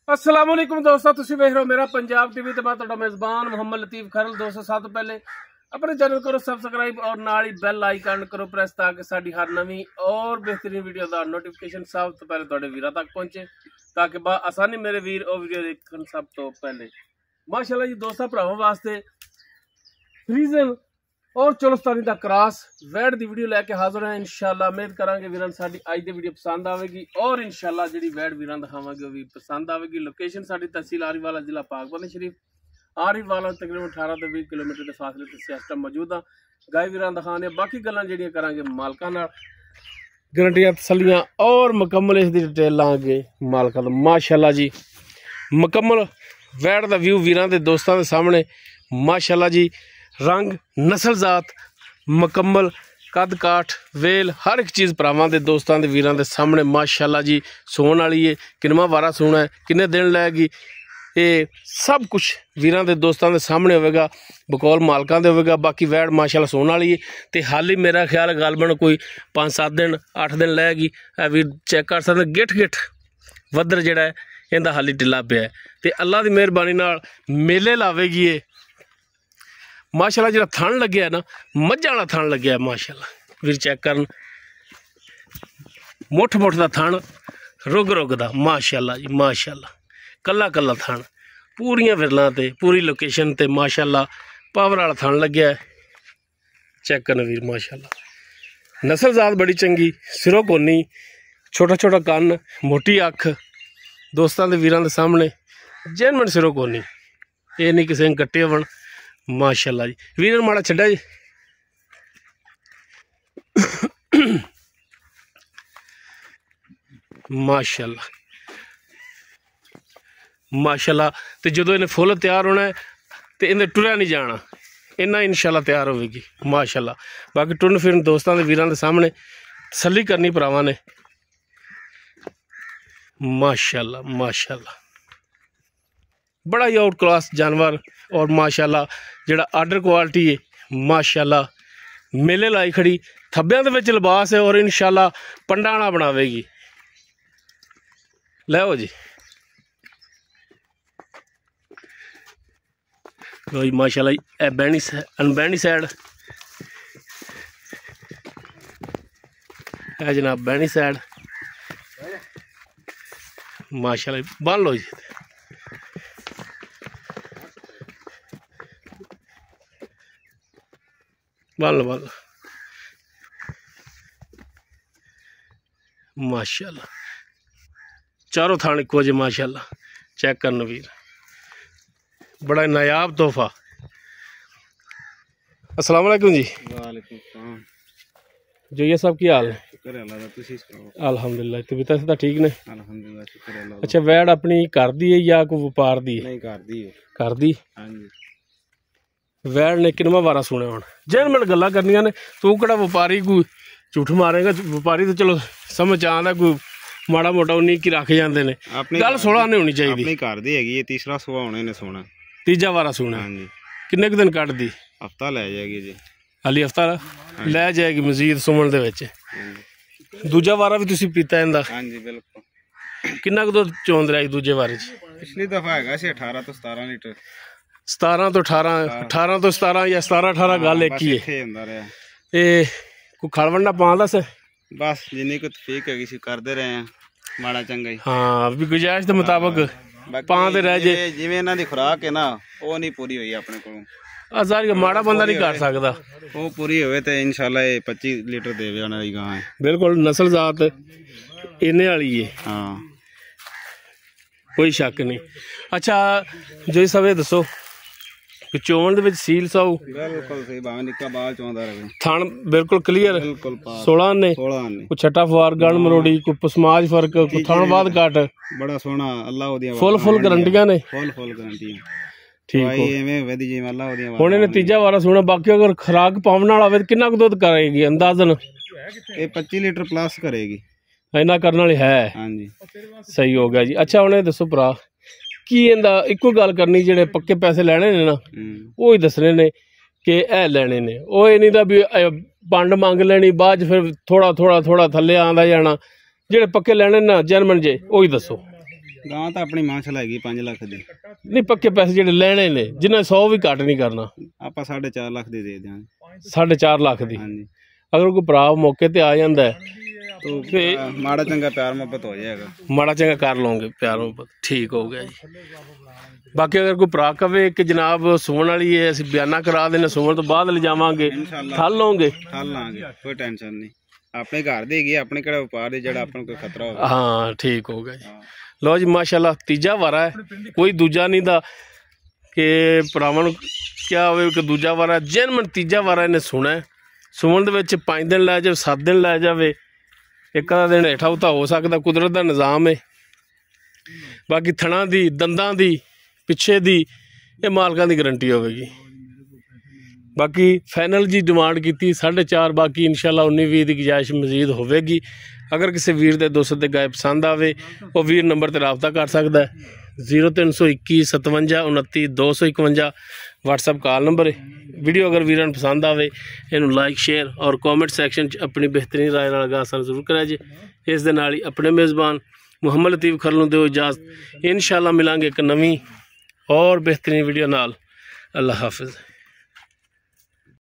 अस्सलाम वालेकुम दोस्तों, तुसी वेख रहे हो मेरा पंजाब टीवी ते मैं तुहाडा मेज़बान मोहम्मद लतीफ खरल। दोस्तों सब तो पहले अपने चैनल करो सब्सक्राइब और नाल ही बेल आइकन करो प्रेस ताकि साडी हर नवी और बेहतरीन वीडियो दा नोटिफिकेशन सब तो पहले तुहाडे वीरां तक पहुंचे, ताकि बा आसानी मेरे वीर और वीडियो देखन सब तो पहले। माशाल्लाह जी दोस्तों भरावां वास्ते रीजन और चोलस्तानी दा क्रॉस वैड दी वीडियो लैके हाजिर है। इंशाल्लाह उम्मीद करांगे वीरां साडी अज दी वीडियो पसंद आवेगी और इंशाल्लाह जिहड़ी वैड वीरां दिखावांगे वो भी पसंद आवेगी। लोकेशन साडी तहसील आरीवाला जिला पाकबंद शरीफ, आरीवाला तकरीबन 18 तो 20 किलोमीटर के फासले ते सियासत मौजूद आ। गाय वीरां दिखाने बाकी गल्लां जिहड़ियां करांगे मालकां नाल, गारंटियां तसल्लियां और मुकम्मल इस दी डिटेल लांगे मालकां दा। माशाल्लाह जी मुकम्मल वैड दा व्यू वीरां दे दोस्तां दे सामने। माशाल्लाह जी रंग नस्ल जात मुकम्मल कद काठ वेल हर एक चीज़ भरावां दे दोस्तां दे वीरां दे सामने। माशाल्लाह जी सोन वाली है, किनवा वारा सोना है, किन्ने दिन लैगी, ये सब कुछ वीरां दे दोस्तां दे सामने होवेगा, बकौल मालकां दे होवेगा। बाकी वैड माशाल्लाह सोन वाली है ते हाल ही मेरा ख्याल गालबन कोई 5-7 दिन 8 दिन लैगी। वीर चेक कर सकदे गिठ गिठ वधर जिहड़ा है इहदा हाल ही ढिला पिया है ते अल्लाह दी मेहरबानी नाल मेले लावेगी ये। माशाल्लाह जो थन लगे ना मझां वाला थन लगे माशाल्लाह वीर चेक करन, मुठ मुठ का थन रुग रुग दा माशाल्लाह जी माशाल्लाह कला कला थन पूरियां विरलां ते पूरी लोकेशन ते माशाल्लाह पावर वाला थन लगे। चेक करन वीर माशाल्लाह नस्ल जात बड़ी चंगी, सिरों कोनी, छोटा छोटा कन्न, मोटी अख दोस्तां दे वीरां दे सामने जैनमन सिरों कोनी, ये नहीं किसी ने कट्टे होवन। माशाल्लाह जी वीर माड़ा छड्डा जी। माशाल्लाह माशाल्लाह ते जदों इन्हें फुल तैयार होना है तो इन्हें टुरया नहीं जाना, इन्ना इंशाल्लाह तैयार होगी माशाल्लाह। बाकी टुरन फिरन दोस्तों के वीरां दे सामने तसल्ली करनी भरावां ने। माशाल्लाह माशाल्लाह बड़ा ही आउट क्लास जानवर और माशाल्लाह जिहड़ा आर्डर क्वालिटी है माशाल्लाह मेले लाई खड़ी, थब्बियां दे विच लिबास है और इंशाल्लाह पंडाणा बनावेगी। लो जी लो जी माशाल्लाह बैनी अनबैनी साइड है जनाब, बैनी साइड माशाल्लाह बन लो जी। बन माशाल्लाह चारों थान इको जे माशाल्लाह। चेक करन वीर बड़ा नायाब तोहफा। अस्सलाम वालेकुम जी। वालेकुम सलाम। जो ये सब की हाल है? शुक्र है अल्लाह दा, तुसी सुनाओ? अल्हम्दुलिल्लाह तबीयत तो ठीक ने? अल्हम्दुलिल्लाह शुक्र है अल्लाह। अच्छा वैड अपनी घर दी है या कोई व्यापार दी? नहीं घर दी है। घर दी? हां जी। वैड ने किनवा वारा सुने हुण जैनमन गल्लां करनियां ने, तू किहड़ा व्यापारी कोई झूठ मारेगा? व्यापारी तो चलो समझ आंदा कोई माड़ा मोटा उन्नी की रख जाते ने, गल 16 नहीं होनी चाहिए। अपनी घर दी हैगी, तीसरा सुबह होने ने सोना, तीजा वारा सोना। हां जी। किन्ने क दिन कट दी? हफ्ता ले जाएगी जी। हाली हफ्ता लै जाएगी मजीद सुमन दे विच। दूजा वारा भी तुसी पीता इंदा? हां जी बिल्कुल। किन्ना क दुध चोंद रहा दूजे वारे च? पिछली दफा हैगा सी 18 तो 17 लीटर। 17 तो 18 तो 17 या 17-18 गल एक ही है। ये कोई खड़वंडा पांदा से बस जिन्नी को तफीक हैगी सी करदे रहे हैं माड़ा चंगा ही। हाँ भी गुजाइश के मुताबिक पांदे रह जे, जिवें इन्हां दी खुराक है ना वो नहीं पूरी हुई अपने कोलों। सारी माड़ा बंदा नहीं कर सकता, वो पूरी होवे तो इंशाल्लाह 25 लीटर देवे आने वाली गां है। बिल्कुल नस्ल जात इन्ने वाली है। हाँ कोई शक नहीं। अच्छा जो सब ये दसो कि चोवन दे विच सील साऊ बिल्कुल सही, भावें निक्का बाल चोंदा रहे, थान बिल्कुल क्लियर, बिल्कुल 16 ने 16 ने कोई छठा फवार गण मरोड़ी कोई पसमाज फर्क कोई थान बाद काट बड़ा सोहना अल्लाह ओदियां फुल गारंटियां ने। फुल गारंटियां ठीक भाई एवें वधी जिवें अल्लाह ओदियां। हुण इहने तीजा वारा सोना। बाकी अगर खुराक पावन वाला होवे किन्ना क दुध करेगी अंदाजन? ये 25 लीटर प्लस करेगी। इन्ना करने वाली है? हाँ जी सही हो गया जी। अच्छा हुण दसो भरा की इंदा इको गल करनी जेडे पक्के पैसे लैने ने ना वो ही दसने ने कि ए लैने ने, वो ये नहीं दा भी पंड मंग लेनी बाद फिर थोड़ा थोड़ा थोड़ा थल्ले आंदा जाना। जेडे पक्के लैने ना जैनमन जे वो ही दसो। ਗਾਂ ਤਾਂ ਆਪਣੀ ਮਾਸ਼ਾਅੱਲਾ ਹੈਗੀ 5 ਲੱਖ ਦੀ। ਨਹੀਂ ਪੱਕੇ ਪੈਸੇ ਜਿਹੜੇ ਲੈਣੇ ਨੇ ਜਿਨ੍ਹਾਂ 100 ਵੀ ਘੱਟ ਨਹੀਂ ਕਰਨਾ। ਆਪਾਂ 4.5 ਲੱਖ ਦੀ ਦੇ ਦਿਆਂਗੇ। 4.5 ਲੱਖ ਦੀ। ਹਾਂਜੀ ਅਗਰ ਕੋਈ ਭਰਾ ਮੌਕੇ ਤੇ ਆ ਜਾਂਦਾ ਤੇ ਮਾੜਾ ਚੰਗਾ ਪਿਆਰ ਮੁਹੱਬਤ ਹੋ ਜਾਏਗਾ। ਮਾੜਾ ਚੰਗਾ ਕਰ ਲਓਗੇ ਪਿਆਰ ਮੁਹੱਬਤ, ਠੀਕ ਹੋ ਗਿਆ ਜੀ। ਬਾਕੀ ਅਗਰ ਕੋਈ ਭਰਾ ਕਵੇ ਕਿ ਜਨਾਬ ਸੁਵਣ ਵਾਲੀ ਹੈ ਅਸੀਂ ਬਿਆਨਾ ਕਰਾ ਦੇਣਾ, ਸੁਵਣ ਤੋਂ ਬਾਅਦ ਲਿਜਾਵਾਂਗੇ, ਠੱਲ ਲਓਗੇ? ਠੱਲ ਲਾਂਗੇ, ਕੋਈ ਟੈਨਸ਼ਨ ਨਹੀਂ। ਆਪਣੇ ਘਰ ਦੇ ਹੈਗੇ, ਆਪਣੇ ਕਿਹੜਾ ਵਪਾਰ ਦੇ ਜਿਹੜਾ ਆਪਾਂ ਨੂੰ ਕੋਈ ਖਤਰਾ ਹੋਵੇ। ਹਾਂ ਠੀਕ ਹੋ ਗਿਆ ਜੀ। ਲਓ ਜੀ ਮਾਸ਼ਾਅੱਲਾ ਤੀਜਾ ਵਾਰਾ ਹੈ, ਕੋਈ ਦੂਜਾ ਨਹੀਂ ਦਾ ਕਿ ਭਰਾਵਾਂ ਨੂੰ ਕਿਹਾ ਹੋਵੇ ਕਿ ਦੂਜਾ ਵਾਰਾ, ਜੈਨੂਇਨ ਤੀਜਾ ਵਾਰਾ ਇਹਨੇ ਸੁਣਾ। ਸੁਵਣ ਦੇ ਵਿੱਚ 5 ਦਿਨ ਲੈ ਜਾਵੇ, 7 ਦਿਨ ਲੈ ਜਾਵੇ, ਇੱਕ ਅੱਧਾ ਦਿਨ ਹੇਠਾਂ ਉਤਾ ਹੋ ਸਕਦਾ, ਕੁਦਰਤ ਦਾ ਨਿਜ਼ਾਮ ਹੈ। ਬਾਕੀ ਥਣਾ ਦੀ, ਦੰਦਾਂ ਦੀ, ਪਿੱਛੇ ਦੀ ਇਹ ਮਾਲਕਾਂ ਦੀ ਗਰੰਟੀ ਹੋਵੇਗੀ। ਬਾਕੀ ਫਾਈਨਲ ਜੀ ਡਿਮਾਂਡ ਕੀਤੀ 4.5, ਬਾਕੀ ਇਨਸ਼ਾਅੱਲਾ 19-20 ਦੀ ਗੁੰਜਾਇਸ਼ ਮਜ਼ੀਦ ਹੋਵੇਗੀ। ਅਗਰ ਕਿਸੇ ਵੀਰ ਦੇ ਦੋਸਤ ਦੇ ਗਾਇਬ ਪਸੰਦ ਆਵੇ ਉਹ ਵੀਰ ਨੰਬਰ ਤੇ ਰਾਬਤਾ ਕਰ ਸਕਦਾ ਹੈ। 0321 57 29 251 WhatsApp ਕਾਲ ਨੰਬਰ ਹੈ। ਵੀਡੀਓ ਅਗਰ ਵੀਰਾਂ ਨੂੰ ਪਸੰਦ ਆਵੇ ਇਹਨੂੰ ਲਾਈਕ ਸ਼ੇਅਰ ਔਰ ਕਮੈਂਟ ਸੈਕਸ਼ਨ 'ਚ ਆਪਣੀ ਬਿਹਤਰੀਨ ਰਾਏ ਨਾਲ ਗਾਸਨ ਜ਼ਰੂਰ ਕਰਿਆ ਜੇ। ਇਸ ਦੇ ਨਾਲ ਹੀ ਆਪਣੇ ਮੇਜ਼ਬਾਨ ਮੁਹੰਮਦ ਲਤੀਫ ਖਰਲ ਨੂੰ ਦਿਓ ਇਜਾਜ਼ਤ। ਇਨਸ਼ਾਅੱਲਾ ਮਿਲਾਂਗੇ ਇੱਕ ਨਵੀਂ और बेहतरीन वीडियो नाल। अल्लाह हाफिज़।